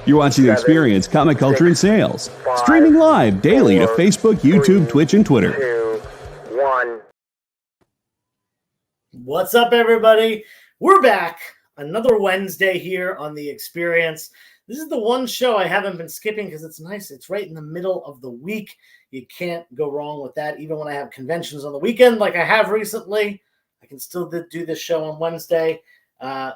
You're watching Experience Comic Culture and Sales. Streaming live daily to Facebook, YouTube, Twitch, and Twitter. 2, 1. What's up, everybody? We're back. Another Wednesday here on The Experience. This is the one show I haven't been skipping because it's nice. It's right in the middle of the week. You can't go wrong with that. Even when I have conventions on the weekend like I have recently, I can still do this show on Wednesday.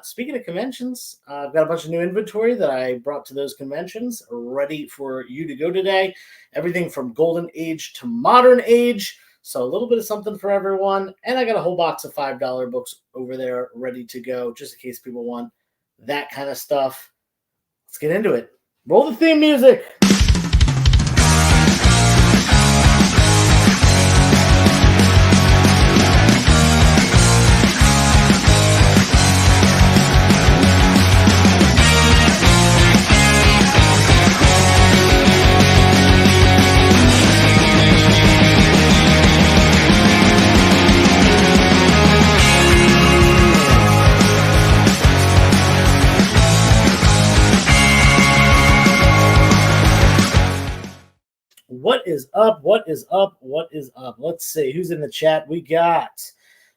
Speaking of conventions, I've got a bunch of new inventory that I brought to those conventions ready for you to go today. Everything from Golden Age to Modern Age. So a little bit of something for everyone. And I got a whole box of $5 books over there ready to go, just in case people want that kind of stuff. Let's get into it. Roll the theme music. What is up? What is up? What is up? Let's see who's in the chat. We got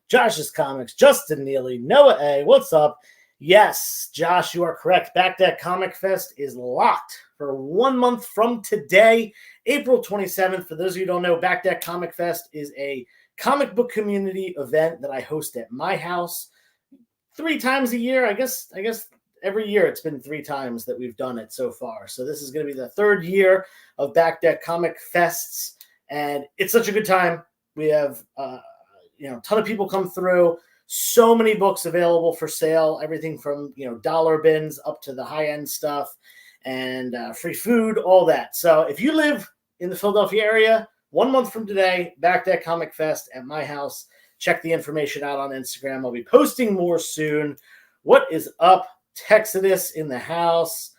Josh's Comics, Justin Neely, Noah A. What's up? Yes, Josh, you are correct. Back Deck Comic Fest is locked for 1 month from today, April 27th. For those of you who don't know, Back Deck Comic Fest is a comic book community event that I host at my house 3 times a year. I guess every year it's been 3 times that we've done it so far. So this is going to be the 3rd year of Back Deck Comic Fests, and it's such a good time. We have a ton of people come through. So many books available for sale, everything from dollar bins up to the high-end stuff, and free food, all that. So if you live in the Philadelphia area, 1 month from today, Back Deck Comic Fest at my house. Check the information out on Instagram. I'll be posting more soon. What is up? Texadus in the house.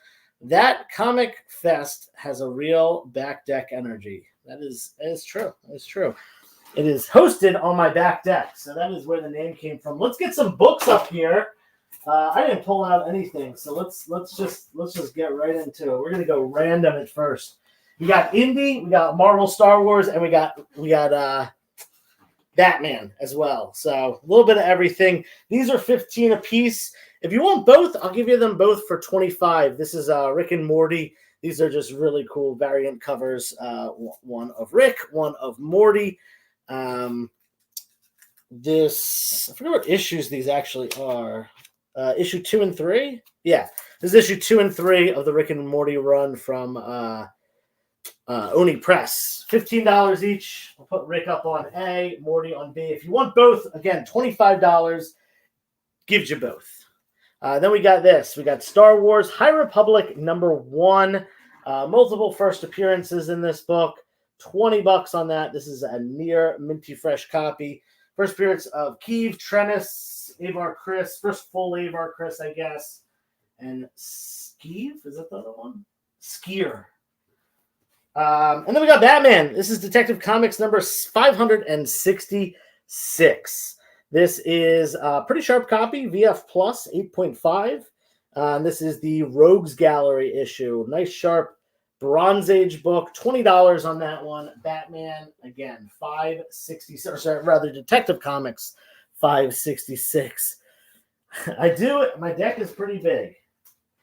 That Comic Fest has a real Back Deck energy. That is true. That is true. It is hosted on my back deck, so that is where the name came from. Let's get some books up here. I didn't pull out anything, so let's just get right into it. We're gonna go random at first. We got Indie, we got Marvel, Star Wars, and we got Batman as well. So a little bit of everything. These are 15 a piece. If you want both, I'll give you them both for 25. This is Rick and Morty. These are just really cool variant covers. One of Rick, one of Morty. I forget what issues these actually are. Issue 2 and 3? Yeah, this is issue 2 and 3 of the Rick and Morty run from Oni Press. $15 each. I'll put Rick up on A, Morty on B. If you want both, again, $25 gives you both. Then we got this. We got Star Wars High Republic #1. Multiple first appearances in this book. $20 on that. This is a near minty fresh copy. First appearance of Keeve, Trennis, Avar Kriss. First full Avar Kriss, I guess. And Skeeve? Is that the other one? Skier. And then we got Batman. This is Detective Comics number 566. This is a pretty sharp copy, VF Plus 8.5. This is the Rogues Gallery issue. Nice, sharp Bronze Age book. $20 on that one. Batman, again, 566. Or sorry, rather, Detective Comics, 566. My deck is pretty big.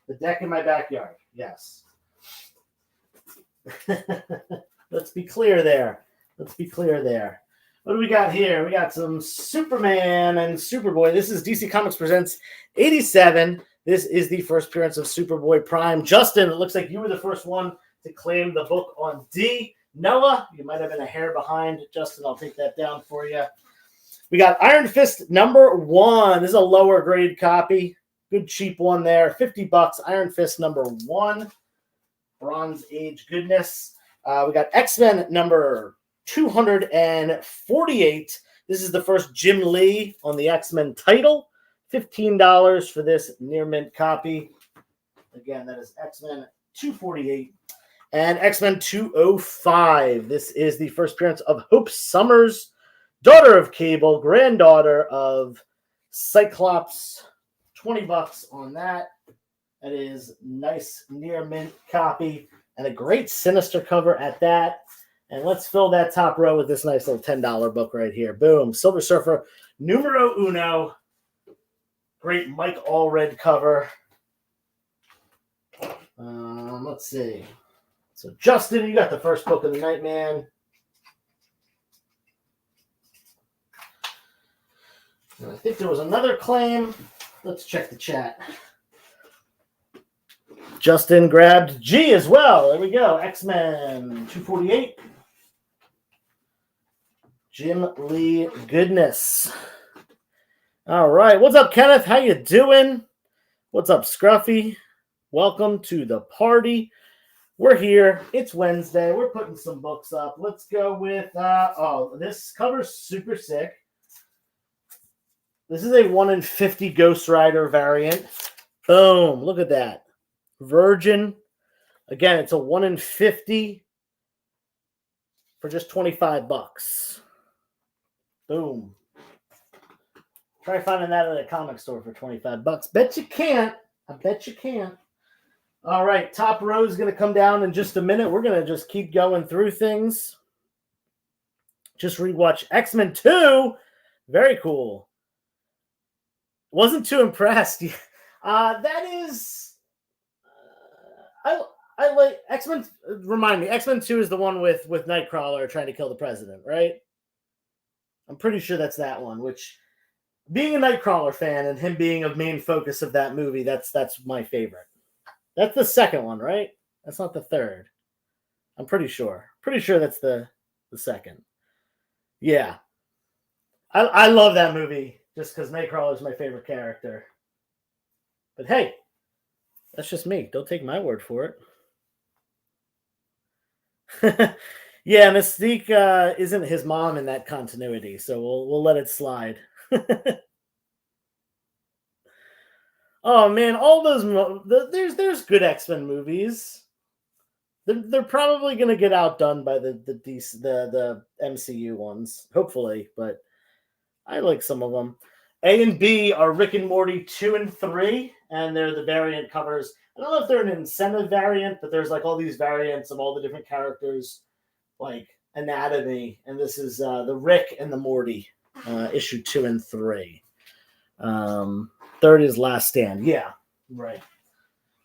The deck in my backyard, yes. Let's be clear there. What do we got here? We got some Superman and Superboy. This is DC Comics Presents 87. This is the first appearance of Superboy Prime. Justin, it looks like you were the first one to claim the book on D. Noah, you might have been a hair behind. Justin, I'll take that down for you. We got Iron Fist #1. This is a lower grade copy. Good cheap one there. $50. Iron Fist #1. Bronze Age goodness. We got X-Men number 248. This is the first Jim Lee on the X-Men title. $15 for this near mint copy. Again, that is X-Men 248. And X-Men 205. This is the first appearance of Hope Summers, daughter of Cable, granddaughter of Cyclops. $20 on that. That is nice near mint copy and a great Sinister cover at that. And let's fill that top row with this nice little $10 book right here. Boom. Silver Surfer numero uno. Great Mike Allred cover. Let's see. So, Justin, you got the first book of the night, man. And I think there was another claim. Let's check the chat. Justin grabbed G as well. There we go. X-Men 248. Jim Lee Goodness. All right. What's up, Kenneth? How you doing? What's up, Scruffy? Welcome to the party. We're here. It's Wednesday. We're putting some books up. Let's go with, this cover's super sick. This is a 1 in 50 Ghost Rider variant. Boom. Look at that. Virgin. Again, it's a 1 in 50 for just $25. Boom. Try finding that at a comic store for $25. Bet you can't. I bet you can't. All right. Top row is going to come down in just a minute. We're going to just keep going through things. Just rewatch X-Men 2. Very cool. Wasn't too impressed. That is, I like X-Men. Remind me, X-Men 2 is the one with Nightcrawler trying to kill the president, right? I'm pretty sure that's that one. Which, being a Nightcrawler fan and him being a main focus of that movie, that's my favorite. That's the second one, right? That's not the third. I'm pretty sure. Pretty sure that's the second. Yeah, I love that movie. Just because Nightcrawler is my favorite character. But hey, that's just me. Don't take my word for it. Yeah, Mystique isn't his mom in that continuity, so we'll let it slide. Oh man, all those there's good X-Men movies. They're probably gonna get outdone by the MCU ones, hopefully, but I like some of them. A and B are Rick and Morty 2 and 3, and they're the variant covers. I don't know if they're an incentive variant, but there's like all these variants of all the different characters, like anatomy. And this is the Rick and the Morty, issue 2 and 3. Third is Last Stand. Yeah, right.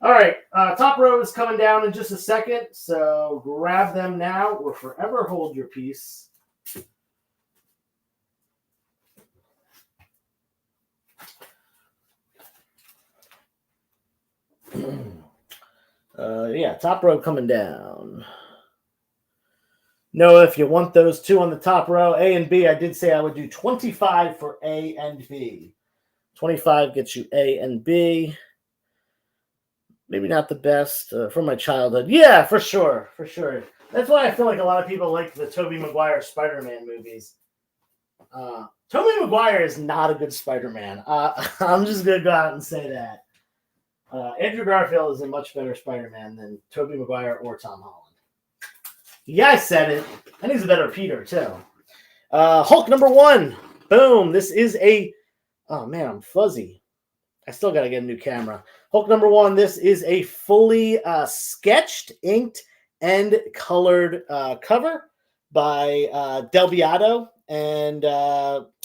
All right, top row is coming down in just a second, so grab them now or forever hold your peace. Yeah, top row coming down. Noah, if you want those two on the top row, A and B, I did say I would do 25 for A and B. 25 gets you A and B. Maybe not the best from my childhood. Yeah, for sure. For sure. That's why I feel like a lot of people like the Tobey Maguire Spider-Man movies. Tobey Maguire is not a good Spider-Man. I'm just going to go out and say that. Andrew Garfield is a much better Spider-Man than Tobey Maguire or Tom Holland. Yeah, I said it. And he's a better Peter, too. Hulk number 1. Boom. This is a... Oh, man, I'm fuzzy. I still got to get a new camera. Hulk number 1. This is a fully sketched, inked, and colored cover by Del Beato and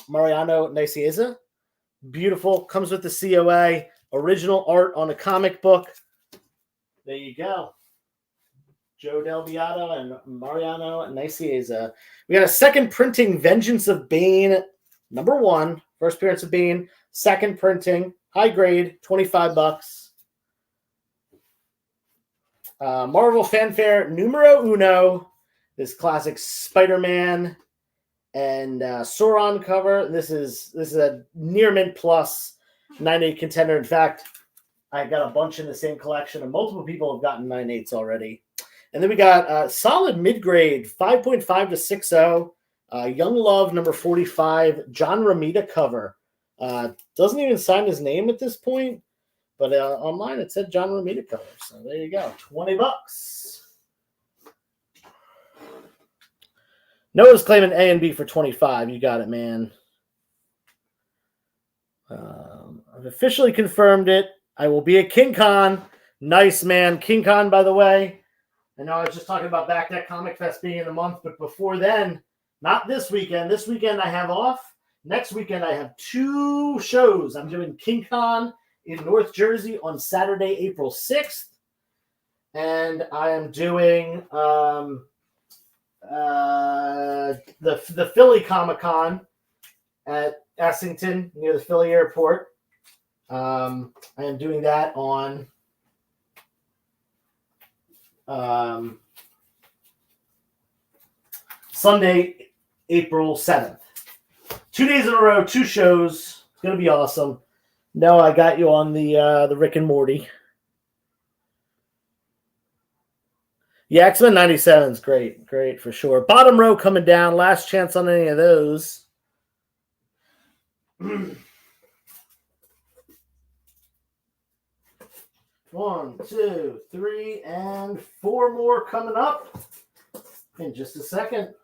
Mariano Nicieza. Beautiful. Comes with the COA. Original art on a comic book. There you go. Joe Del Beato and Mariano Nicieza. We got a second printing, Vengeance of Bane, number 1. First appearance of Bane. Second printing, high grade, $25. Marvel Fanfare numero uno. This classic Spider-Man and Sauron cover. This is a near mint plus 9.8 contender. In fact, I got a bunch in the same collection, and multiple people have gotten 9.8s already. And then we got solid mid-grade, 5.5 to 6.0. Young Love, number 45, John Romita cover. Doesn't even sign his name at this point, but online it said John Romita cover. So there you go, $20. Noah's claiming A and B for 25. You got it, man. I've officially confirmed it. I will be at King Con. Nice, man. King Con, by the way. I know I was just talking about Back Deck Comic Fest being in a month, but before then, not this weekend. This weekend I have off. Next weekend I have 2 shows. I'm doing King Con in North Jersey on Saturday, April 6th. And I am doing the Philly Comic Con at Essington near the Philly airport. I am doing that on Sunday, April 7th. 2 days in a row, 2 shows. It's going to be awesome. No, I got you on the Rick and Morty. Yeah, X-Men 97 is great. Great for sure. Bottom row coming down. Last chance on any of those. 1, 2, 3, and 4 more coming up in just a second.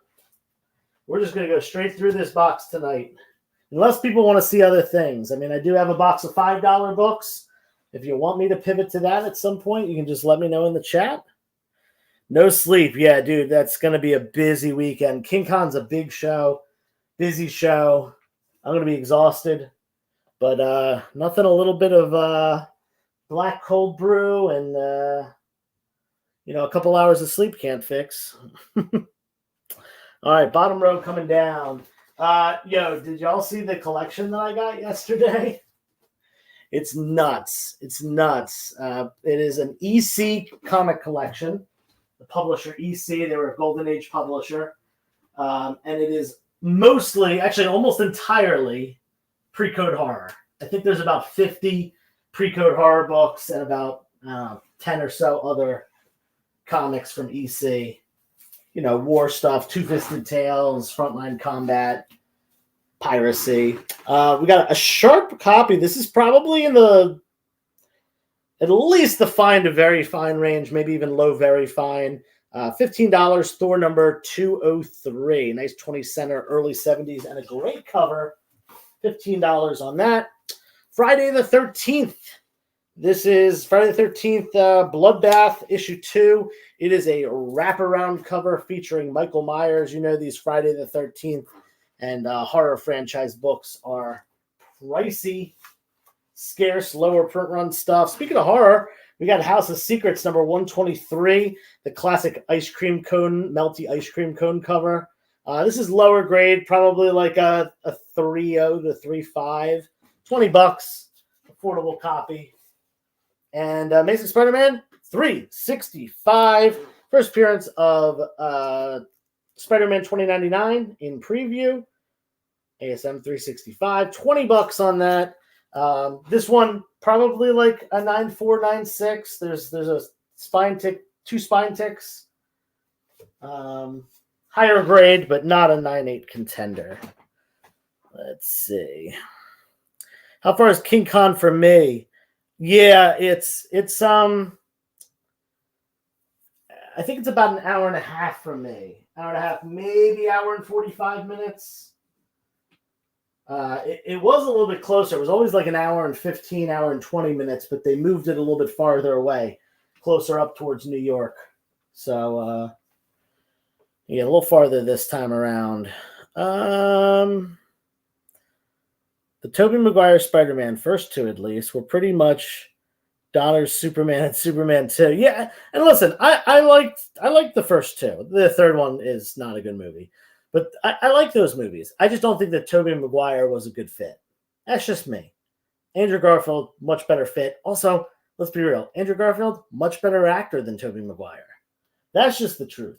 We're just going to go straight through this box tonight. Unless people want to see other things. I mean, I do have a box of $5 books. If you want me to pivot to that at some point, you can just let me know in the chat. No sleep. Yeah, dude, that's going to be a busy weekend. King Con's a big show, busy show. I'm going to be exhausted, but nothing a little bit of black cold brew and, a couple hours of sleep can't fix. All right, bottom row coming down. Did y'all see the collection that I got yesterday? It's nuts. It's nuts. It is an EC comic collection. The publisher EC, they were a Golden Age publisher. And it is mostly, actually almost entirely, pre-code horror. I think there's about 50 pre-code horror books and about 10 or so other comics from EC. War stuff, Two-Fisted Tales, Frontline Combat, Piracy. We got a sharp copy. This is probably in at least the fine to very fine range, maybe even low very fine. $15, Thor number 203. Nice 20 center, early 70s, and a great cover. $15 on that. Friday the 13th. This is Friday the 13th, Bloodbath, issue 2. It is a wraparound cover featuring Michael Myers. These Friday the 13th and horror franchise books are pricey, scarce, lower print run stuff. Speaking of horror, we got House of Secrets number 123, the classic ice cream cone, melty ice cream cone cover. This is lower grade, probably like a 3.0 to 3.5. $20, affordable copy. And Amazing Spider-Man 365. First appearance of Spider-Man 2099 in preview. ASM 365. $20 on that. This one probably like a 9.4, 9.6. There's a spine tick, 2 spine ticks. Higher grade, but not a 9.8 contender. Let's see. How far is King Con for me? Yeah, it's I think it's about an hour and a half from me. Hour and a half, maybe hour and 45 minutes. It was a little bit closer. It was always like an hour and 15, hour and 20 minutes, but they moved it a little bit farther away, closer up towards New York. So, a little farther this time around. The Tobey Maguire Spider-Man, first 2 at least, were pretty much Donner's Superman and Superman 2. Yeah, and listen, I liked the first 2. The third one is not a good movie. But I like those movies. I just don't think that Tobey Maguire was a good fit. That's just me. Andrew Garfield, much better fit. Also, let's be real. Andrew Garfield, much better actor than Tobey Maguire. That's just the truth.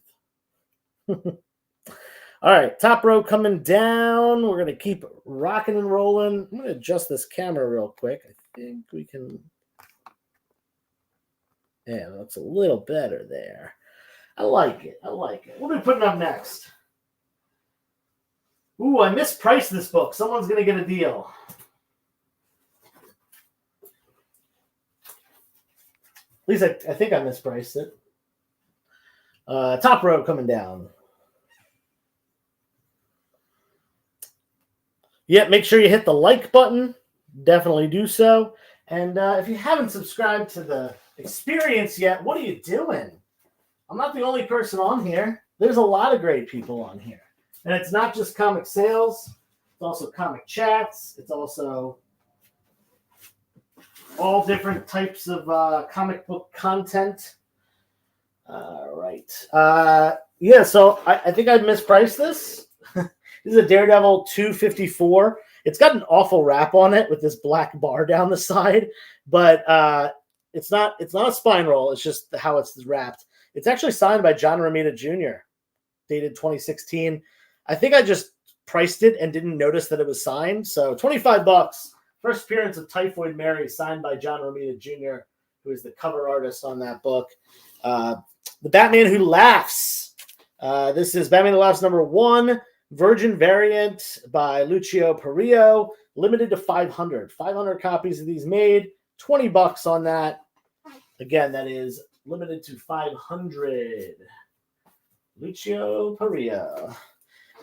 All right, top row coming down. We're going to keep rocking and rolling. I'm going to adjust this camera real quick. I think we can. Yeah, that looks a little better there. I like it. What are we putting up next? Ooh, I mispriced this book. Someone's going to get a deal. At least I think I mispriced it. Top row coming down. Yeah, make sure you hit the like button. Definitely do so. And if you haven't subscribed to the experience yet, what are you doing? I'm not the only person on here. There's a lot of great people on here. And it's not just comic sales. It's also comic chats. It's also all different types of comic book content. All right. Yeah, so I think I mispriced this. This is a Daredevil 254. It's got an awful wrap on it with this black bar down the side, but it's not a spine roll. It's just how it's wrapped. It's actually signed by John Romita Jr., dated 2016. I think I just priced it and didn't notice that it was signed. So $25. First appearance of Typhoid Mary, signed by John Romita Jr., who is the cover artist on that book. The Batman Who Laughs. This is Batman Who Laughs #1, Virgin variant by Lucio Perillo, limited to 500. 500 copies of these made, $20 on that. Again, that is limited to 500. Lucio Perillo.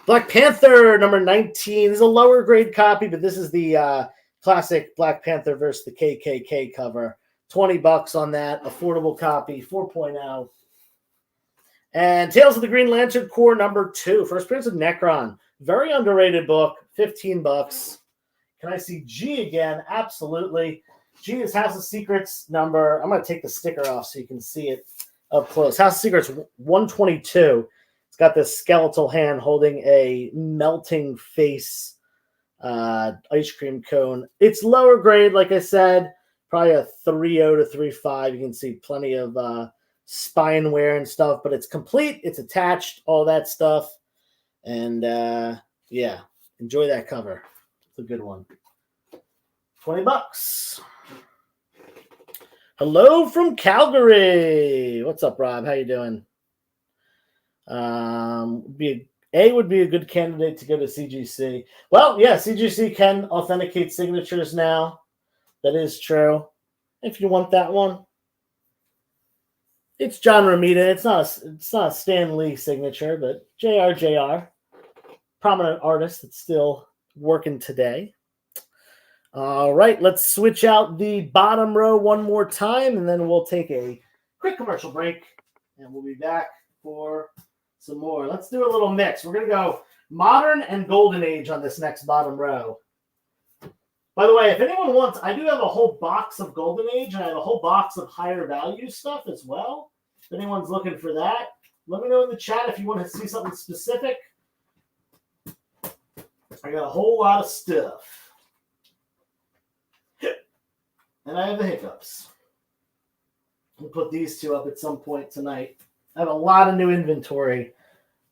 Black Panther #19. This is a lower grade copy, but this is the classic Black Panther versus the KKK cover. $20 on that. Affordable copy, 4.0. And Tales of the Green Lantern Corps #2. First appearance of Necron. Very underrated book, $15. Can I see G again? Absolutely. G is House of Secrets number. I'm going to take the sticker off so you can see it up close. House of Secrets 122. It's got this skeletal hand holding a melting face ice cream cone. It's lower grade, like I said, probably a 3.0 to 3.5. You can see plenty of spine wear and stuff, but it's complete. It's attached, all that stuff. And yeah, enjoy that cover. It's a good one. $20. Hello from Calgary. What's up, Rob? How you doing? Would be a good candidate to go to CGC. Well, yeah, CGC can authenticate signatures now. That is true. If you want that one, it's John Romita. It's not a Stan Lee signature, but JR, prominent artist that's still working today. All right, let's switch out the bottom row one more time, and then we'll take a quick commercial break, and we'll be back for some more. Let's do a little mix. We're going to go modern and golden age on this next bottom row. By the way, if anyone wants, I do have a whole box of golden age, and I have a whole box of higher value stuff as well. If anyone's looking for that, let me know in the chat if you want to see something specific. I got a whole lot of stuff. And I have the hiccups. We'll put these two up at some point tonight. I have a lot of new inventory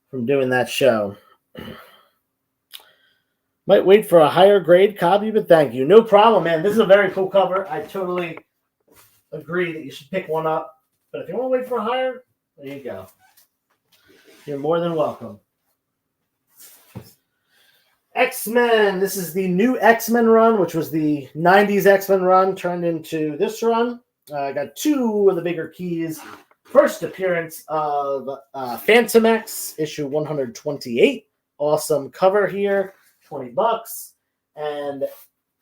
from doing that show. Might wait for a higher grade copy, but thank you. No problem, man. This is a very cool cover. I totally agree that you should pick one up. But if you want to wait for a higher, there you go. You're more than welcome. X-Men. This is the new X-Men run, which was the 90s X-Men run turned into this run. I got two of the bigger keys. First appearance of Phantom X, issue 128. Awesome cover here, $20. And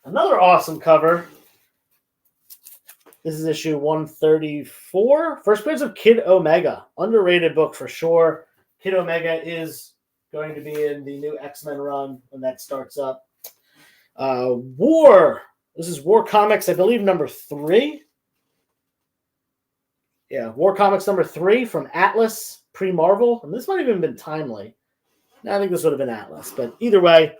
another awesome cover. This is issue 134. First appearance of Kid Omega. Underrated book for sure. Kid Omega is going to be in the new X-Men run when that starts up. War. This is War Comics, I believe, #3. Yeah, War Comics #3 from Atlas, pre-Marvel. And this might have even been Timely. No, I think this would have been Atlas. But either way,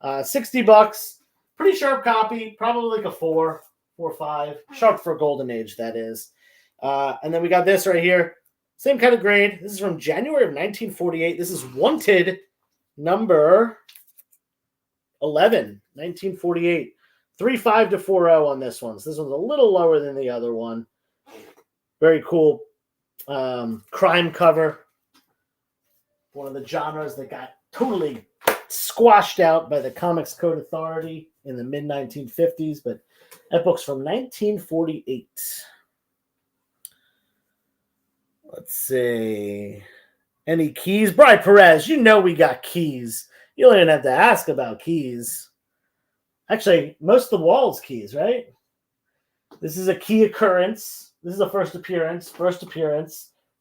$60. Pretty sharp copy. Probably like a 4 or 5. Sharp for Golden Age, that is. And then we got this right here. Same kind of grade. This is from January of 1948. This is Wanted number 11, 1948. 3.5 to 4.0 on this one. So this one's a little lower than the other one. Very cool crime cover. One of the genres that got totally squashed out by the Comics Code Authority in the mid-1950s. But that book's from 1948. Let's see. Any keys? Brian Perez, you know we got keys. You don't even have to ask about keys. Actually, most of the wall's keys, right? This is a key occurrence. This is a first appearance,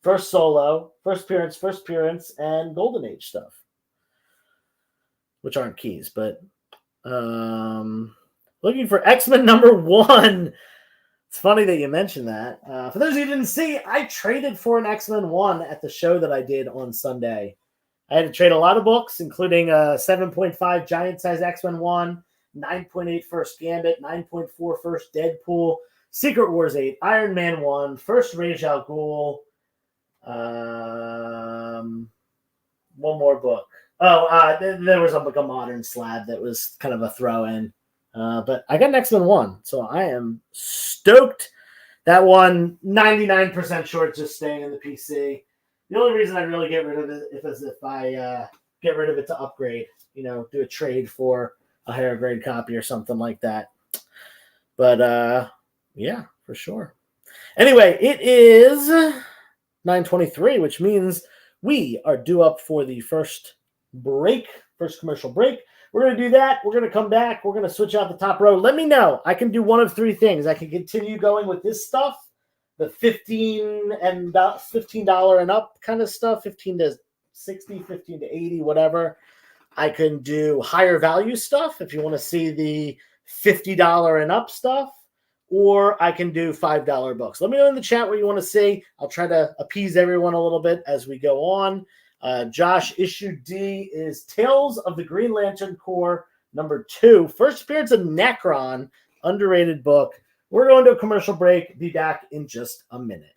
first solo, first appearance, and Golden Age stuff, which aren't keys, but looking for X-Men #1. It's funny that you mentioned that. For those of you who didn't see, I traded for an X-Men 1 at the show that I did on Sunday. I had to trade a lot of books, including a 7.5 giant size X-Men 1, 9.8 First Gambit, 9.4 First Deadpool, Secret Wars 8, Iron Man 1, First Ra's al Ghul, one more book. There was like a modern slab that was kind of a throw-in. But I got an X-Men 1, so I am stoked. That one, 99% short, just staying in the PC. The only reason I really get rid of it is if I get rid of it to upgrade, do a trade for a higher grade copy or something like that. But yeah, for sure. Anyway, it is 9:23, which means we are due up for the first commercial break. We're going to do that. We're going to come back. We're going to switch out the top row. Let me know. I can do one of three things. I can continue going with this stuff, the $15 and up kind of stuff, 15 to 60, 15 to 80, whatever. I can do higher value stuff if you want to see the $50 and up stuff, or I can do $5 books. Let me know in the chat what you want to see. I'll try to appease everyone a little bit as we go on. Josh, issue D is Tales of the Green Lantern Corps #2. First appearance of Necron, underrated book. We're going to a commercial break. Be back in just a minute.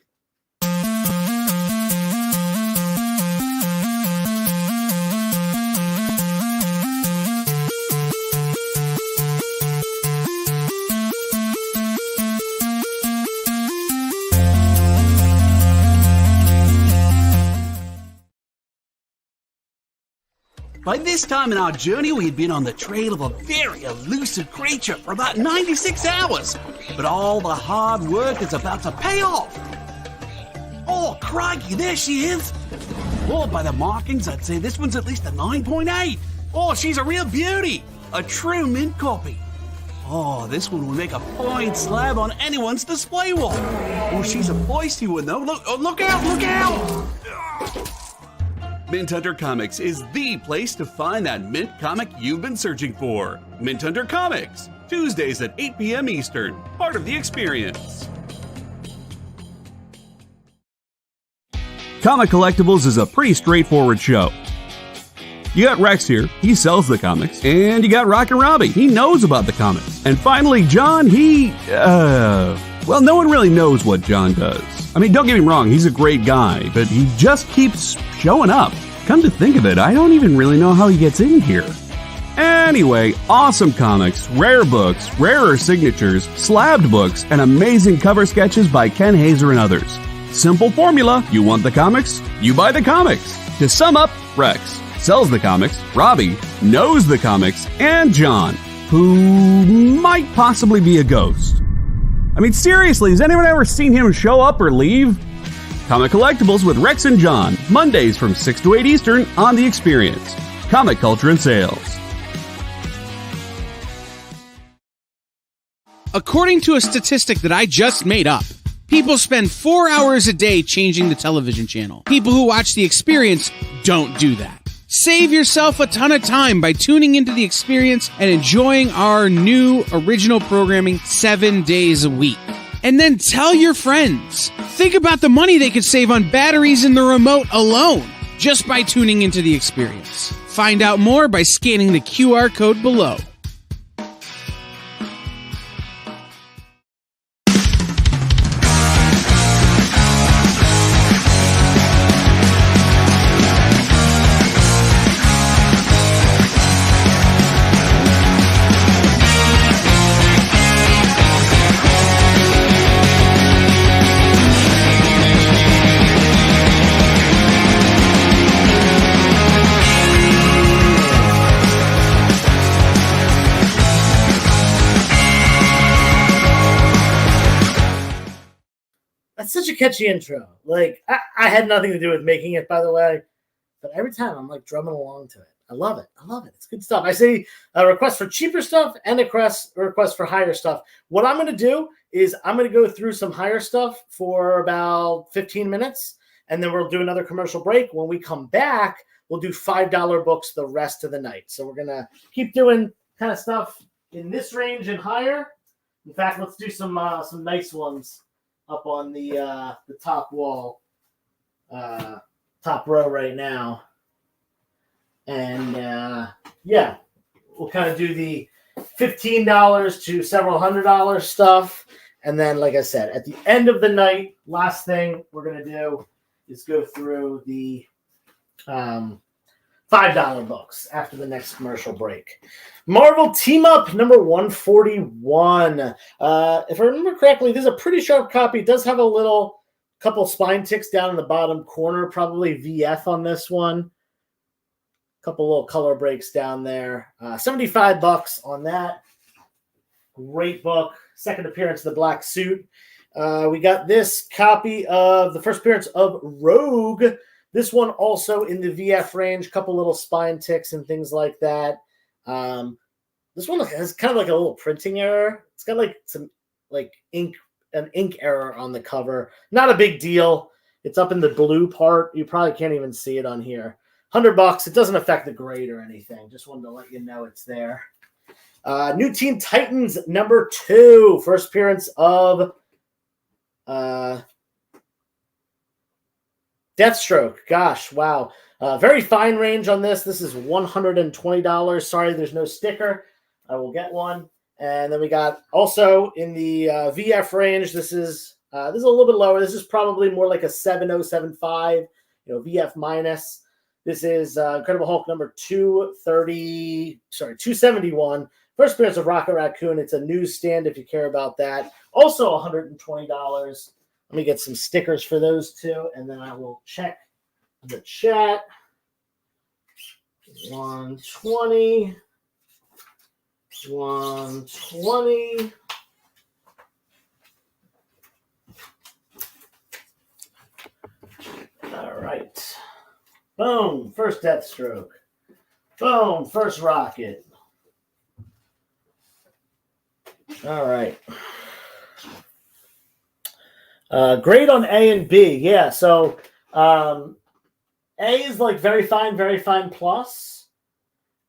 By this time in our journey, we had been on the trail of a very elusive creature for about 96 hours. But all the hard work is about to pay off. Oh, crikey, there she is. Oh, by the markings, I'd say this one's at least a 9.8. Oh, she's a real beauty. A true mint copy. Oh, this one will make a fine slab on anyone's display wall. Oh, she's a feisty one, though. Look out, look out! Mint Hunter Comics is the place to find that mint comic you've been searching for. Mint Hunter Comics, Tuesdays at 8 p.m. Eastern, part of the experience. Comic Collectibles is a pretty straightforward show. You got Rex here, he sells the comics, and you got Rockin' Robbie, he knows about the comics. And finally, John, well, no one really knows what John does. I mean, don't get me wrong, he's a great guy, but he just keeps showing up. Come to think of it, I don't even really know how he gets in here. Anyway, awesome comics, rare books, rarer signatures, slabbed books, and amazing cover sketches by Ken Hazer and others. Simple formula, you want the comics, you buy the comics. To sum up, Rex sells the comics, Robbie knows the comics, and John, who might possibly be a ghost. I mean, seriously, has anyone ever seen him show up or leave? Comic Collectibles with Rex and John, Mondays from 6 to 8 Eastern on The Experience. Comic Culture and Sales. According to a statistic that I just made up, people spend 4 hours a day changing the television channel. People who watch The Experience don't do that. Save yourself a ton of time by tuning into The Experience and enjoying our new original programming 7 days a week. And then tell your friends. Think about the money they could save on batteries in the remote alone just by tuning into The Experience. Find out more by scanning the QR code below. Such a catchy intro. Like, I had nothing to do with making it, by the way, but every time I'm like drumming along to it. I love it. It's good stuff. I see a request for cheaper stuff and a request for higher stuff. What I'm going to do is I'm going to go through some higher stuff for about 15 minutes, and then we'll do another commercial break. When we come back, we'll do $5 books the rest of the night. So we're going to keep doing kind of stuff in this range and higher. In fact, let's do some nice ones up on the top wall, top row right now. And yeah, we'll kind of do the $15 to several $100 stuff. And then, like I said, at the end of the night, last thing we're going to do is go through the $5 books after the next commercial break. Marvel Team Up number 141. If I remember correctly, this is a pretty sharp copy. It does have a couple spine ticks down in the bottom corner, probably VF on this one. Couple little color breaks down there. $75 on that. Great book. Second appearance of the Black Suit. We got this copy of the first appearance of Rogue. This one also in the VF range. Couple little spine ticks and things like that. This one has kind of like a little printing error. It's got like some like ink error on the cover. Not a big deal. It's up in the blue part. You probably can't even see it on here. $100. It doesn't affect the grade or anything. Just wanted to let you know it's there. New Teen Titans number 2. First appearance of Deathstroke. Gosh, wow. Very fine range on this. This is $120. Sorry, there's no sticker. I will get one. And then we got also in the VF range. This is a little bit lower. This is probably more like a 7075. VF minus. This is Incredible Hulk number 271. First appearance of Rocket Raccoon. It's a newsstand if you care about that. Also $120. Let me get some stickers for those two, and then I will check the chat. 120. 120. All right. Boom, first Deathstroke. Boom, first Rocket. All right. Grade on A and B. Yeah, so A is like very fine plus.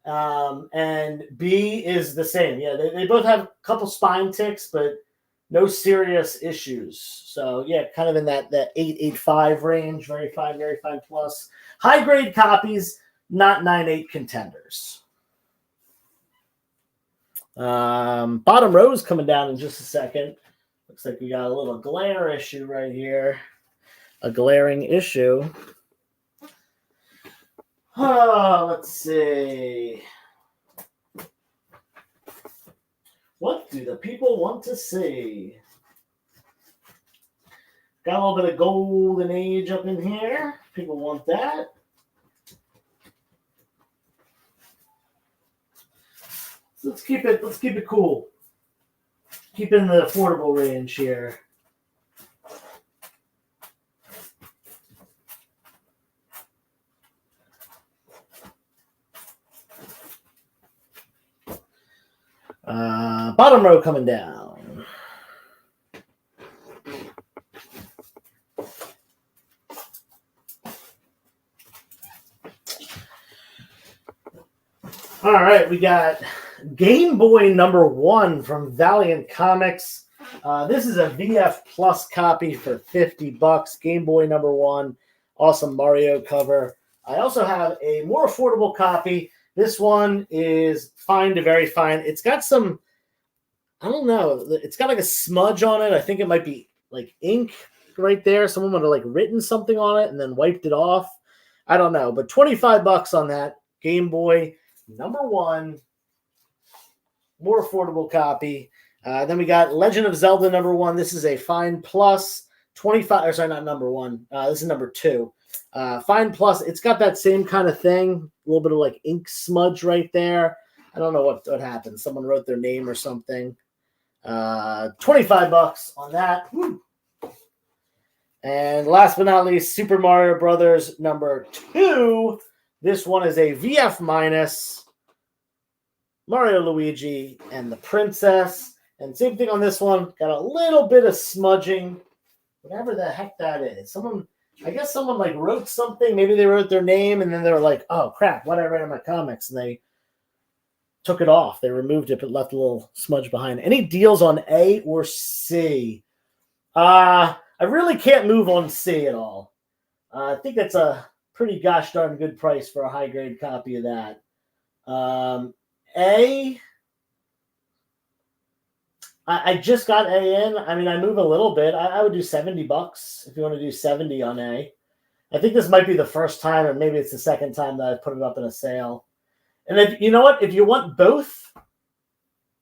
And B is the same. Yeah, they both have a couple spine ticks, but no serious issues. So, yeah, kind of in that 8.85 range. Very fine plus. High grade copies, not 9.8 contenders. Bottom row is coming down in just a second. Looks like we got a little glare issue right here. A glaring issue. Let's see. What do the people want to see? Got a little bit of Golden Age up in here. People want that. So let's keep it cool. Keep in the affordable range here. Bottom row coming down. All right, we got Game Boy number 1 from Valiant Comics. This is a VF Plus copy for $50. Game Boy number 1. Awesome Mario cover. I also have a more affordable copy. This one is fine to very fine. It's got some, I don't know, it's got like a smudge on it. I think it might be like ink right there. Someone would have like written something on it and then wiped it off. I don't know, but $25 on that Game Boy number 1. More affordable copy. Then we got Legend of Zelda number 1. This is a fine plus 25. Or sorry, not number 1. This is number 2. Fine plus. It's got that same kind of thing. A little bit of like ink smudge right there. I don't know what happened. Someone wrote their name or something. $25 on that. Woo. And last but not least, Super Mario Brothers number 2. This one is a VF minus Mario, Luigi, and the Princess. And same thing on this one. Got a little bit of smudging. Whatever the heck that is. I guess someone like wrote something. Maybe they wrote their name and then they were like, oh crap, what I read in my comics. And they took it off. They removed it but left a little smudge behind. Any deals on A or C? I really can't move on C at all. I think that's a pretty gosh darn good price for a high grade copy of that. A, I just got A in. I mean, I move a little bit. I would do $70 if you want to do 70 on A. I think this might be the first time, or maybe it's the second time that I put it up in a sale. And if you know what, if you want both,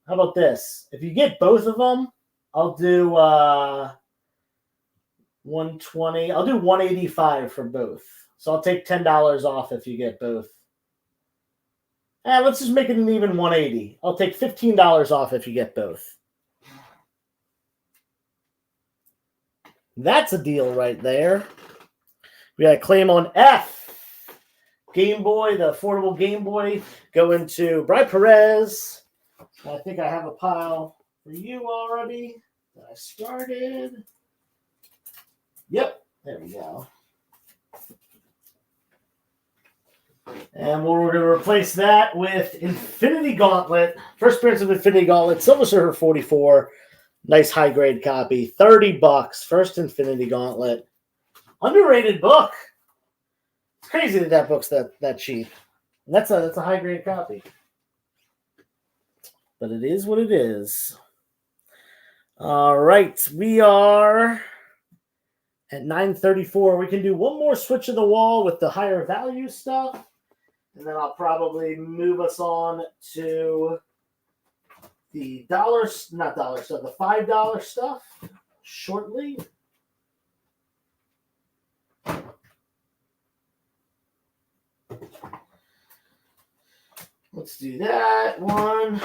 how about this? If you get both of them, I'll do 120. I'll do 185 for both. So I'll take $10 off if you get both. Let's just make it an even 180. I'll take $15 off if you get both. That's a deal right there. We got a claim on F. Game Boy, the affordable Game Boy, going to Bri Perez. I think I have a pile for you already that I started. Yep, there we go. And we're going to replace that with Infinity Gauntlet. First appearance of Infinity Gauntlet, Silver Surfer 44. Nice high-grade copy. $30. First Infinity Gauntlet. Underrated book. It's crazy that book's that cheap. And that's a high-grade copy. But it is what it is. All right. We are at 9:34. We can do one more switch of the wall with the higher value stuff. And then I'll probably move us on to the the $5 stuff shortly. Let's do that one.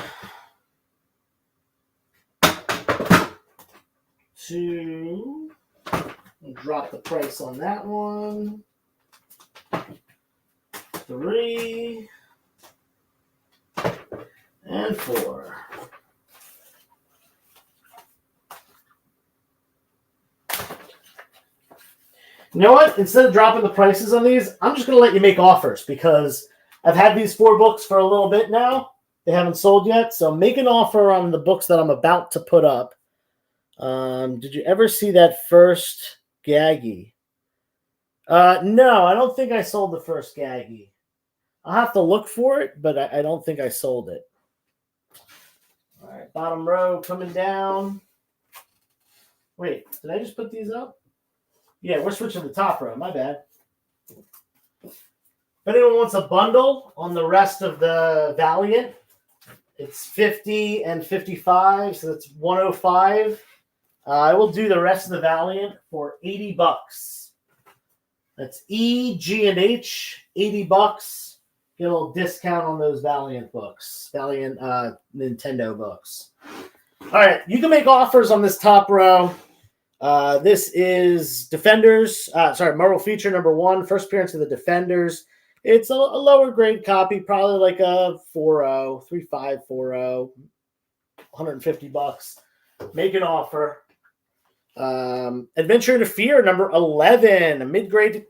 2. We'll drop the price on that one. 3 and 4. You know what? Instead of dropping the prices on these, I'm just going to let you make offers because I've had these 4 books for a little bit now. They haven't sold yet, so make an offer on the books that I'm about to put up. Did you ever see that first Gaggy? No, I don't think I sold the first Gaggy. I'll have to look for it, but I don't think I sold it. All right, bottom row coming down. Wait, did I just put these up? Yeah, we're switching the top row. My bad. If anyone wants a bundle on the rest of the Valiant, it's 50 and 55, so that's 105. I will do the rest of the Valiant for $80. That's E, G, and H, $80. Get a little discount on those Valiant books, Valiant Nintendo books. All right, you can make offers on this top row. This is Defenders, Marvel Feature number 1, first appearance of the Defenders. It's a lower grade copy, probably like a 4.0, 3.5, 4.0, $150. Make an offer. Adventure into Fear number 11, a mid-grade.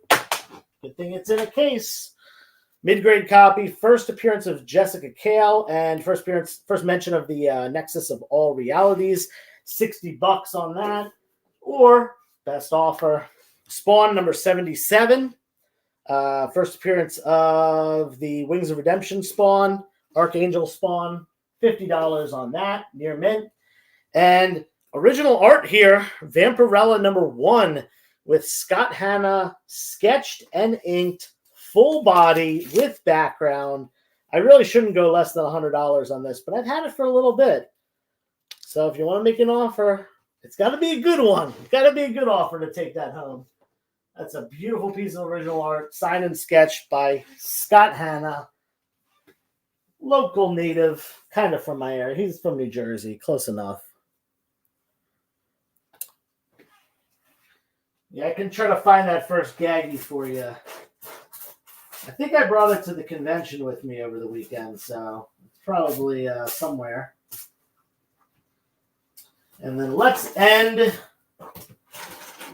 Good thing it's in a case. Mid-grade copy, first appearance of Jessica Kale, and first mention of the Nexus of All Realities. $60 on that. Or best offer, Spawn number 77. First appearance of the Wings of Redemption Spawn, Archangel Spawn, $50 on that, near mint. And original art here, Vampirella number 1 with Scott Hanna sketched and inked, full body with background. I really shouldn't go less than $100 on this, but I've had it for a little bit. So if you want to make an offer, it's got to be a good one. It's got to be a good offer to take that home. That's a beautiful piece of original art, signed and sketched by Scott Hanna, local native, kind of from my area. He's from New Jersey, close enough. Yeah, I can try to find that first Gaggy for you. I think I brought it to the convention with me over the weekend, so it's probably somewhere. And then let's end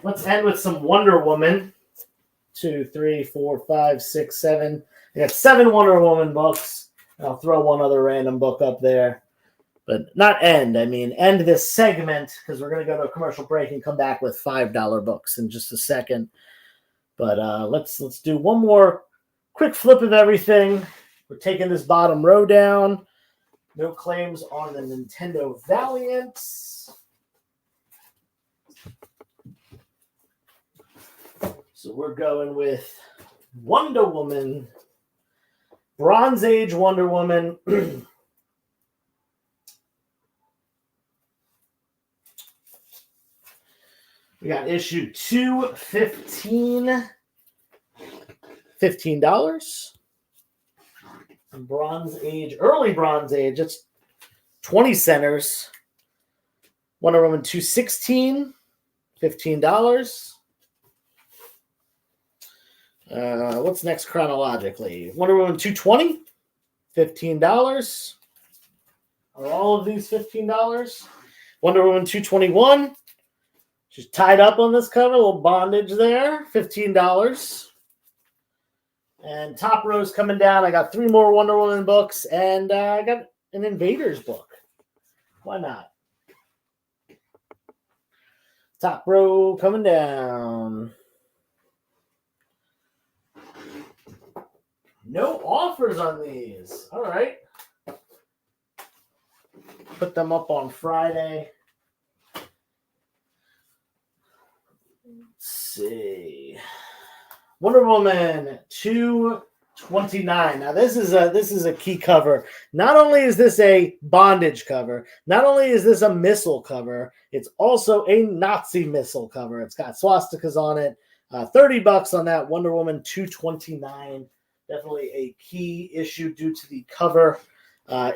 with some Wonder Woman. 2, 3, 4, 5, 6, 7. I got 7 Wonder Woman books. I'll throw one other random book up there. But not end. I mean, end this segment because we're going to go to a commercial break and come back with $5 books in just a second. But let's do one more quick flip of everything. We're taking this bottom row down. No claims on the Nintendo Valiant. So we're going with Wonder Woman. Bronze Age Wonder Woman. We got issue 215. $15. And Bronze Age, early Bronze Age, it's 20 centers. Wonder Woman 216, $15. What's next chronologically? Wonder Woman 220, $15. Are all of these $15? Wonder Woman 221. She's tied up on this cover, a little bondage there, $15. And top row's coming down. I got 3 more Wonder Woman books, and I got an Invaders book. Why not? Top row coming down. No offers on these. All right. Put them up on Friday. Let's see. Wonder Woman 229. Now this is a key cover. Not only is this a bondage cover, not only is this a missile cover, it's also a Nazi missile cover. It's got swastikas on it. $30 on that Wonder Woman 229. Definitely a key issue due to the cover.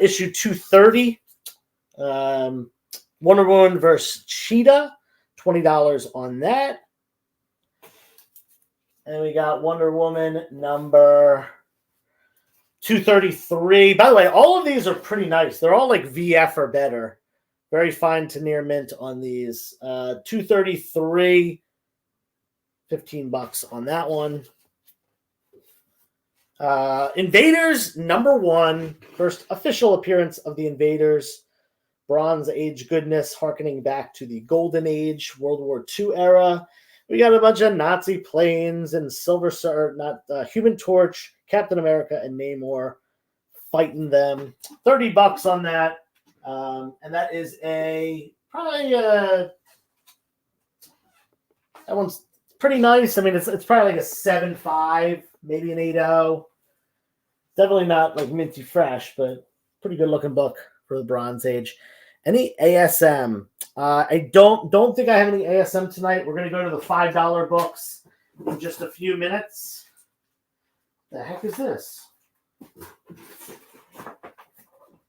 Issue 230. Wonder Woman versus Cheetah. $20 on that. And we got Wonder Woman number 233. By the way, all of these are pretty nice. They're all like VF or better. Very fine to near mint on these. 233, $15 on that one. Invaders number 1. First official appearance of the Invaders. Bronze Age goodness, harkening back to the Golden Age, World War II era. We got a bunch of Nazi planes and Human Torch, Captain America, and Namor fighting them. $30 on that. And that is that one's pretty nice. I mean, it's probably like a 7.5, maybe an 8.0. Definitely not like minty fresh, but pretty good looking book for the Bronze Age. Any ASM? I don't think I have any ASM tonight. We're going to go to the $5 books in just a few minutes. The heck is this?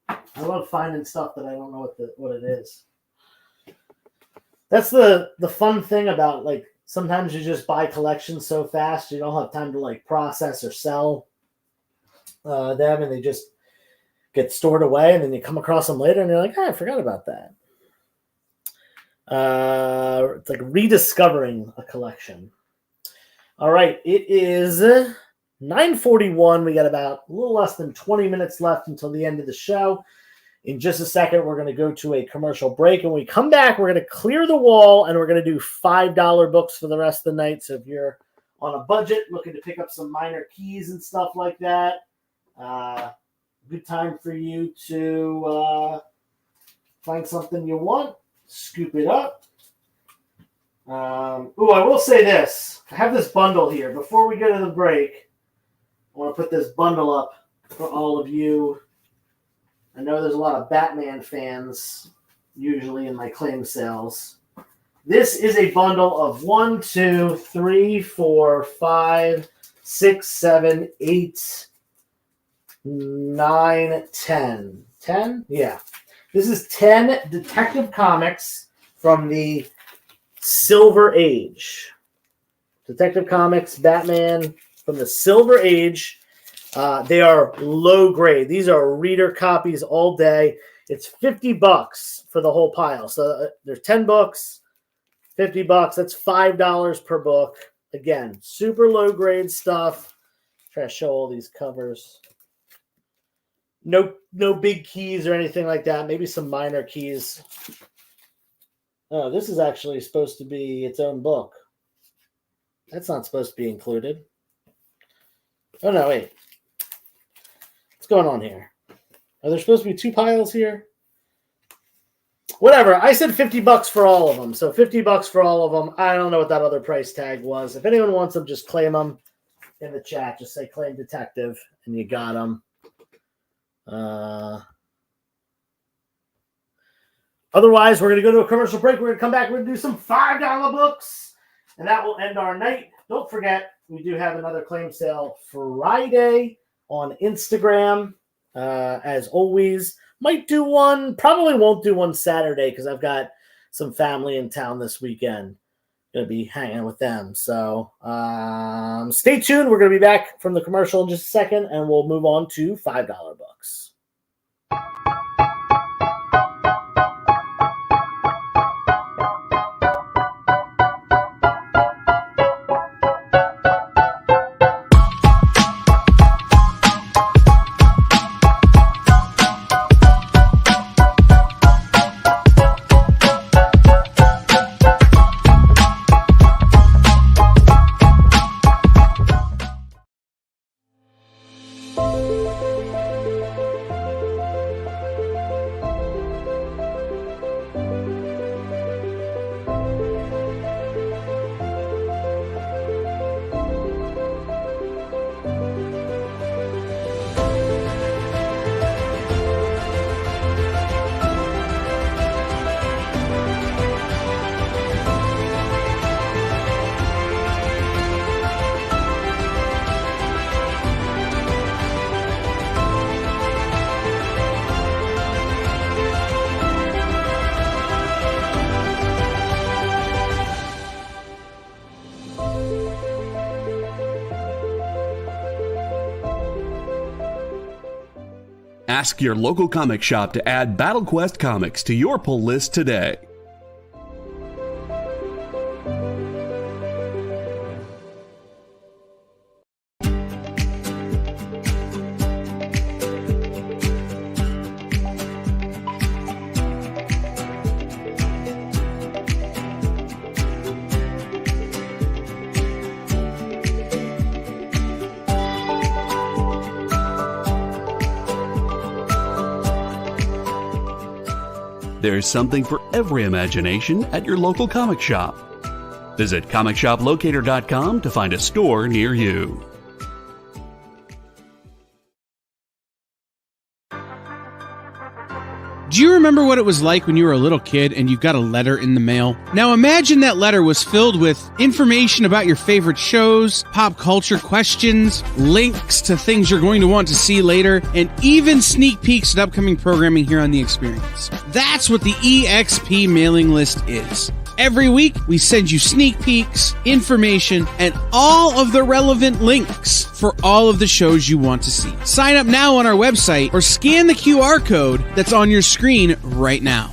I love finding stuff that I don't know what it is. That's the fun thing about, like, sometimes you just buy collections so fast you don't have time to like process or sell them, and they just get stored away, and then you come across them later and you're like, I forgot about that. It's like rediscovering a collection. All right, it is 9:41. We got about a little less than 20 minutes left until the end of the show. In just a second, we're going to go to a commercial break. And when we come back, we're going to clear the wall, and we're going to do $5 books for the rest of the night. So if you're on a budget, looking to pick up some minor keys and stuff like that, good time for you to find something you want, scoop it up. I will say this. I have this bundle here. Before we go to the break, I want to put this bundle up for all of you. I know there's a lot of Batman fans usually in my claim sales. This is a bundle of 1, 2, 3, 4, 5, 6, 7, 8, 9, 10. 10? Yeah. This is 10 Detective Comics from the Silver Age. Detective Comics, Batman, from the Silver Age. They are low grade. These are reader copies all day. It's $50 for the whole pile. So there's 10 books, $50. That's $5 per book. Again, super low grade stuff. Try to show all these covers. No big keys or anything like that. Maybe some minor keys. Oh, this is actually supposed to be its own book. That's not supposed to be included. Oh, no, wait. What's going on here? Are there supposed to be 2 piles here? Whatever. I said $50 for all of them. So $50 for all of them. I don't know what that other price tag was. If anyone wants them, just claim them in the chat. Just say claim detective and you got them. Otherwise, we're going to go to a commercial break. We're going to come back. We're going to do some $5 books, and that will end our night. Don't forget, we do have another claim sale Friday on Instagram. As always, might do one. Probably won't do one Saturday because I've got some family in town this weekend. Going to be hanging with them. So stay tuned. We're going to be back from the commercial in just a second, and we'll move on to $5 books. Ask your local comic shop to add Battle Quest comics to your pull list today. There's something for every imagination at your local comic shop. Visit comicshoplocator.com to find a store near you. Do you remember what it was like when you were a little kid and you got a letter in the mail? Now imagine that letter was filled with information about your favorite shows, pop culture questions, links to things you're going to want to see later, and even sneak peeks at upcoming programming here on The Experience. That's what the EXP mailing list is. Every week, we send you sneak peeks, information, and all of the relevant links for all of the shows you want to see. Sign up now on our website or scan the QR code that's on your screen right now.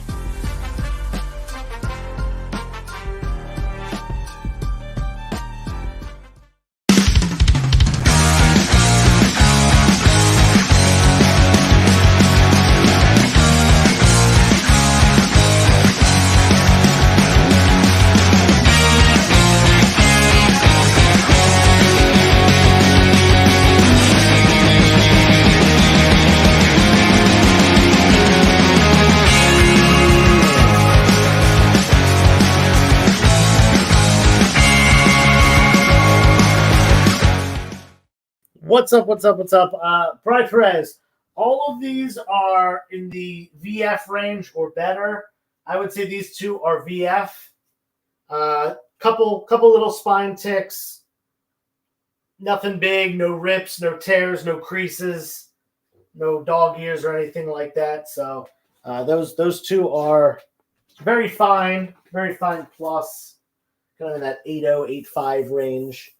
What's up? Brian Perez, all of these are in the VF range or better. I would say these two are VF. Couple little spine ticks. Nothing big, no rips, no tears, no creases, no dog ears or anything like that. So those two are very fine plus, kind of in that 80, 85 range.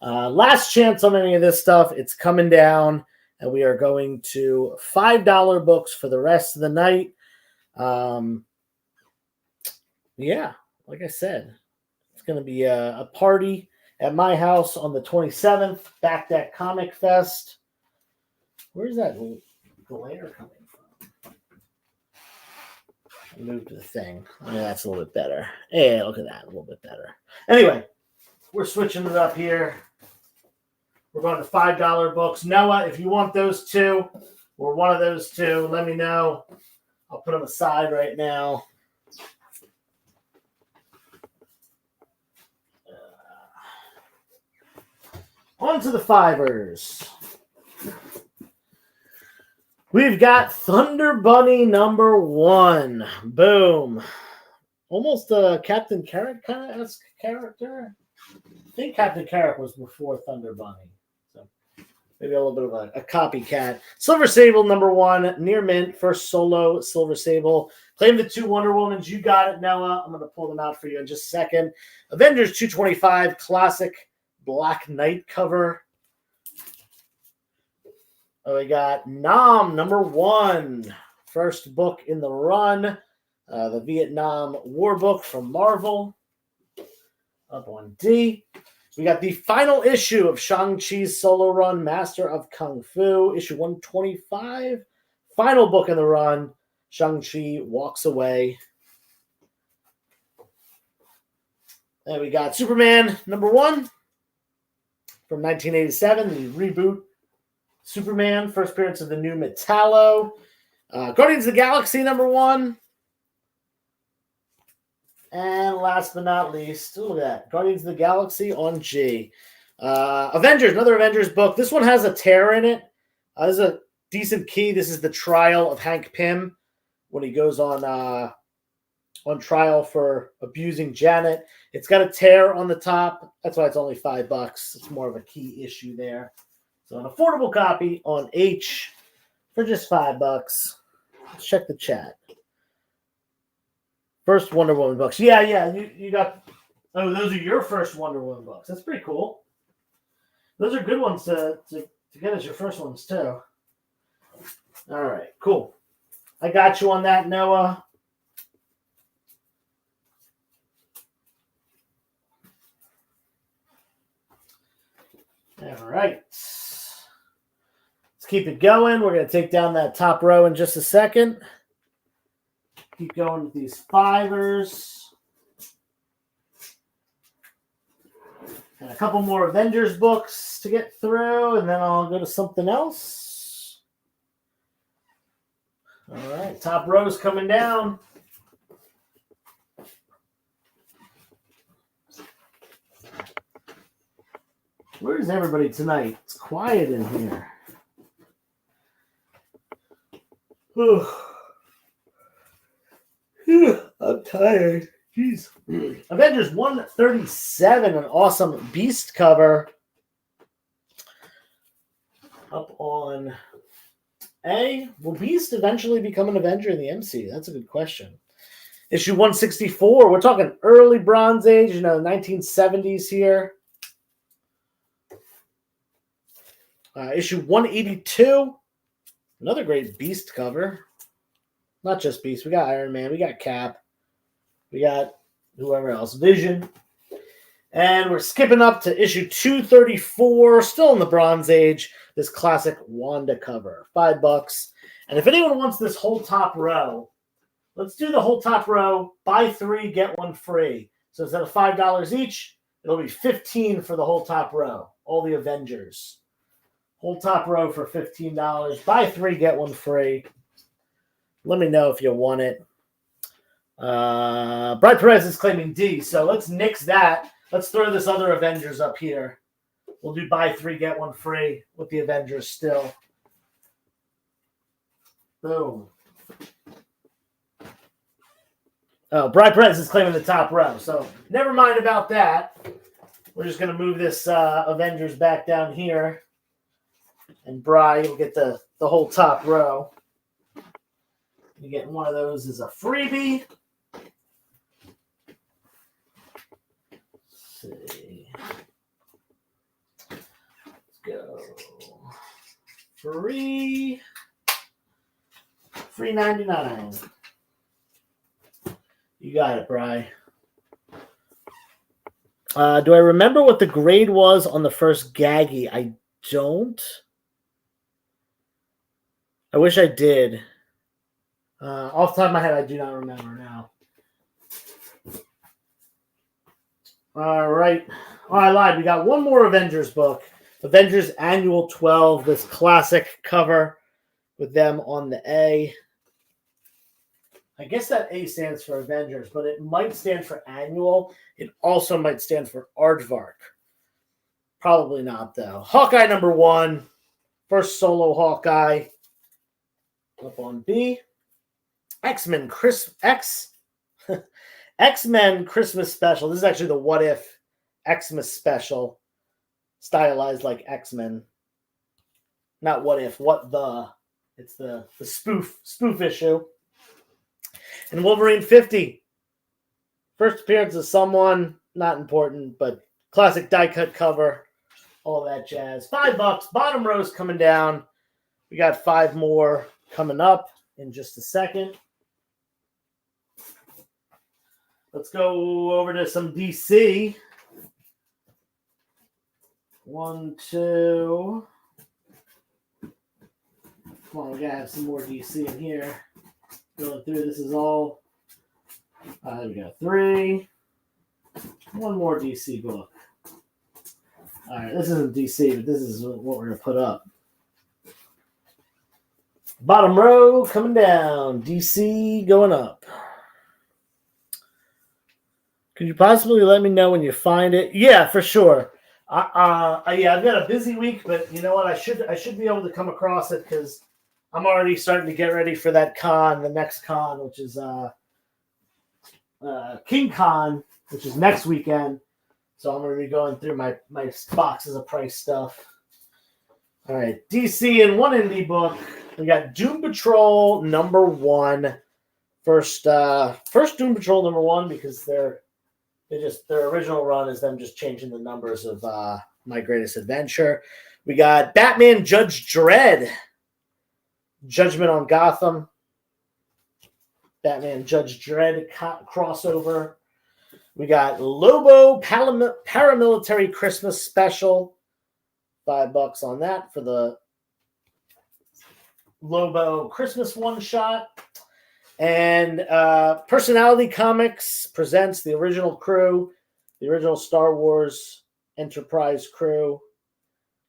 Last chance on any of this stuff. It's coming down, and we are going to $5 books for the rest of the night. Yeah, like I said, it's going to be a party at my house on the 27th. Back Deck Comic Fest. Where's that glare coming from? I moved the thing. Yeah, that's a little bit better. Yeah, look at that. A little bit better. Anyway, we're switching it up here. We're going to $5 books. Noah, if you want those two or one of those two, let me know. I'll put them aside right now. On to the fivers. We've got Thunder Bunny #1. Boom. Almost a Captain Carrot kind of character. I think Captain Carrot was before Thunder Bunny. So maybe a little bit of a copycat. Silver Sable #1. Near mint. First solo Silver Sable. Claim the 2 Wonder Womans. You got it, Noah. I'm going to pull them out for you in just a second. Avengers 225. Classic Black Knight cover. We got Nam #1, first book in the run, the Vietnam War book from Marvel. Up on D. We got the final issue of Shang-Chi's solo run, Master of Kung Fu, issue 125. Final book in the run, Shang-Chi walks away. And we got Superman #1 from 1987, the reboot. Superman, first appearance of the new Metallo. Guardians of the Galaxy #1. And last but not least, look at that. Guardians of the Galaxy on G. Avengers, another Avengers book. This one has a tear in it. This is a decent key. This is the trial of Hank Pym when he goes on trial for abusing Janet. It's got a tear on the top. That's why it's only $5. It's more of a key issue there. So an affordable copy on H for just $5. Let's check the chat. First Wonder Woman books. Yeah, you got. Oh, those are your first Wonder Woman books. That's pretty cool. Those are good ones to get as your first ones too. All right, cool. I got you on that, Noah. All right. Let's keep it going. We're going to take down that top row in just a second. Keep going with these fivers. And a couple more Avengers books to get through, and then I'll go to something else. All right, top row's coming down. Where's everybody tonight? It's quiet in here. I'm tired. Jeez. Avengers 137, an awesome Beast cover. Up on A. Will Beast eventually become an Avenger in the MCU? That's a good question. Issue 164. We're talking early Bronze Age, 1970s here. Issue 182. Another great Beast cover. Not just Beast. We got Iron Man. We got Cap. We got whoever else. Vision. And we're skipping up to issue 234. Still in the Bronze Age. This classic Wanda cover. $5. And if anyone wants this whole top row, let's do the whole top row. Buy 3, get 1 free. So instead of $5 each, it'll be $15 for the whole top row. All the Avengers. Whole top row for $15. Buy 3, get 1 free. Let me know if you want it. Bright Perez is claiming D, so let's nix that. Let's throw this other Avengers up here. We'll do buy 3, get 1 free with the Avengers still. Boom. Oh, Bright Perez is claiming the top row, so never mind about that. We're just going to move this Avengers back down here. And Bri will get the whole top row. You get one of those as a freebie. Let's see. free $3.99. You got it, Bri. Do I remember what the grade was on the first Gaggy? I don't. I wish I did. Off the top of my head, I do not remember now. All right. Oh, I lied. We got one more Avengers book. Avengers Annual 12, this classic cover with them on the A. I guess that A stands for Avengers, but it might stand for Annual. It also might stand for Aardvark. Probably not, though. Hawkeye number 1. First solo Hawkeye. Up on B. X-Men X-Men Christmas Special. This is actually the What If Xmas Special. Stylized like X-Men. Not What If, What the. It's the spoof issue. And Wolverine 50. First appearance of someone, not important, but classic die-cut cover. All that jazz. $5. Bottom row's coming down. We got 5 more coming up in just a second. Let's go over to some DC. 1, 2. Come on, we gotta have some more DC in here. Going through, this is all. There we go. 3. One more DC book. All right, this isn't DC, but this is what we're gonna put up. Bottom row coming down. DC going up. Could you possibly let me know when you find it? Yeah, for sure. Yeah, I've got a busy week, but you know what? I should be able to come across it because I'm already starting to get ready for that con, the next con, which is King Con, which is next weekend. So I'm going to be going through my boxes of price stuff. All right, DC and one indie book. We got Doom Patrol number 1. First Doom Patrol number 1 because their original run is them just changing the numbers of My Greatest Adventure. We got Batman Judge Dredd, Judgment on Gotham. Batman Judge Dredd crossover. We got Lobo Paramilitary Christmas Special. $5 on that for the Lobo Christmas one-shot. And Personality Comics presents the original crew, the original Star Wars Enterprise crew.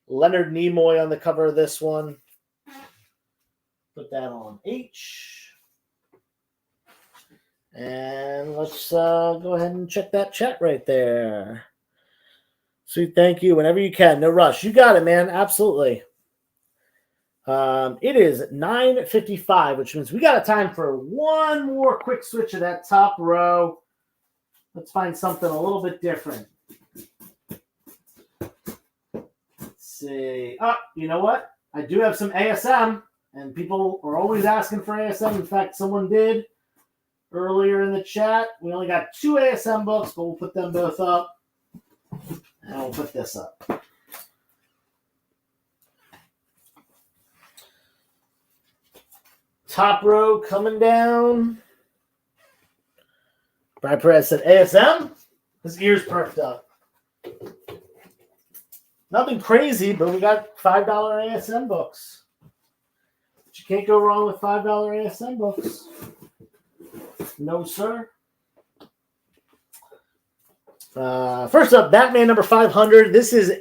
Leonard Nimoy on the cover of this one. Put that on H. And let's go ahead and check that chat right there. Sweet, thank you. Whenever you can. No rush. You got it, man. Absolutely. It is 9:55, which means we got a time for one more quick switch of that top row. Let's find something a little bit different. Let's see. Oh, you know what? I do have some ASM, and people are always asking for ASM. In fact, someone did earlier in the chat. We only got 2 ASM books, but we'll put them both up. And we'll put this up. Top row coming down. Brian Perez said, ASM? His ears perked up. Nothing crazy, but we got $5 ASM books. But you can't go wrong with $5 ASM books. No, sir. First up, Batman number 500. This is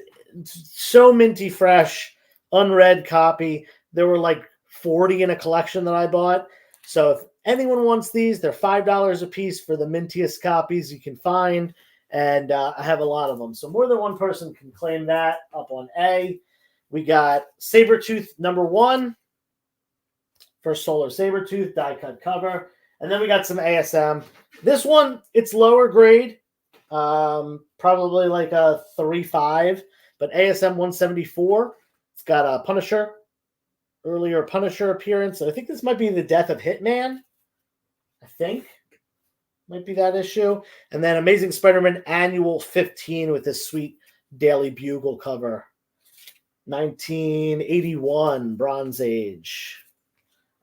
so minty fresh, unread copy. There were like 40 in a collection that I bought. So if anyone wants these, they're $5 a piece for the mintiest copies you can find. And I have a lot of them. So more than one person can claim that up on A. We got Sabretooth number 1. First Solar Sabretooth, die cut cover. And then we got some ASM. This one, it's lower grade. Probably like a 3.5. But ASM 174. It's got a Punisher. Earlier Punisher appearance. I think this might be the Death of Hitman. I think. Might be that issue. And then Amazing Spider-Man Annual 15 with this sweet Daily Bugle cover. 1981 Bronze Age.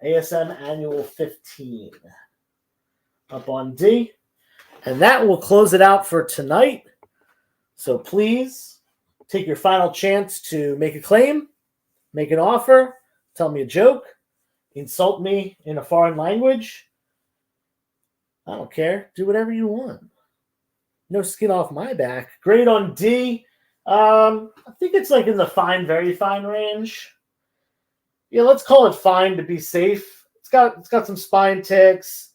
ASM Annual 15. Up on D. And that will close it out for tonight. So please take your final chance to make a claim, make an offer, tell me a joke, insult me in a foreign language. I don't care. Do whatever you want. No skin off my back. Grade on D. I think it's like in the fine, very fine range. Yeah, let's call it fine to be safe. It's got some spine ticks,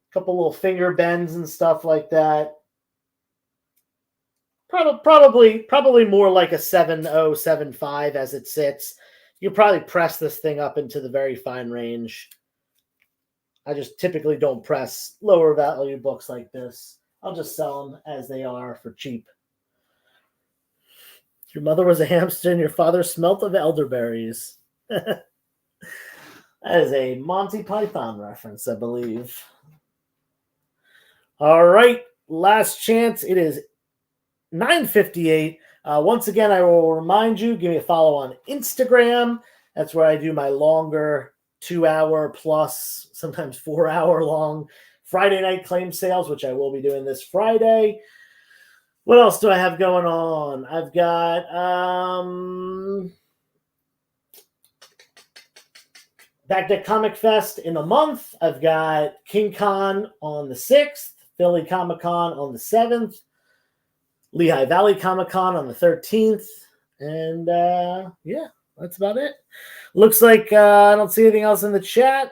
a couple little finger bends and stuff like that. Probably more like a 7.0, 7.5 as it sits. You probably press this thing up into the very fine range. I just typically don't press lower value books like this. I'll just sell them as they are for cheap. Your mother was a hamster and your father smelt of elderberries. That is a Monty Python reference, I believe. All right, last chance. It is 9:58. Once again, I will remind you, give me a follow on Instagram. That's where I do my longer 2-hour plus, sometimes 4-hour long Friday night claim sales, which I will be doing this Friday. What else do I have going on? I've got Back to Comic Fest in a month. I've got King Con on the 6th, Philly Comic Con on the 7th, Lehigh Valley Comic Con on the 13th, and yeah, that's about it. Looks like I don't see anything else in the chat.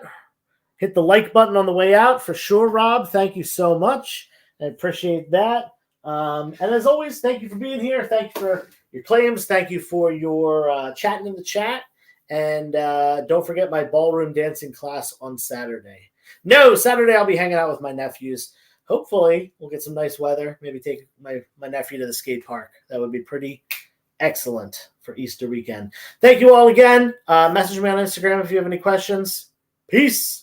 Hit the like button on the way out for sure, Rob. Thank you so much. I appreciate that. And as always, thank you for being here. Thank you for your claims. Thank you for your chatting in the chat. And don't forget my ballroom dancing class on Saturday. No, Saturday I'll be hanging out with my nephews. Hopefully we'll get some nice weather. Maybe take my nephew to the skate park. That would be pretty excellent for Easter weekend. Thank you all again. Message me on Instagram if you have any questions. Peace.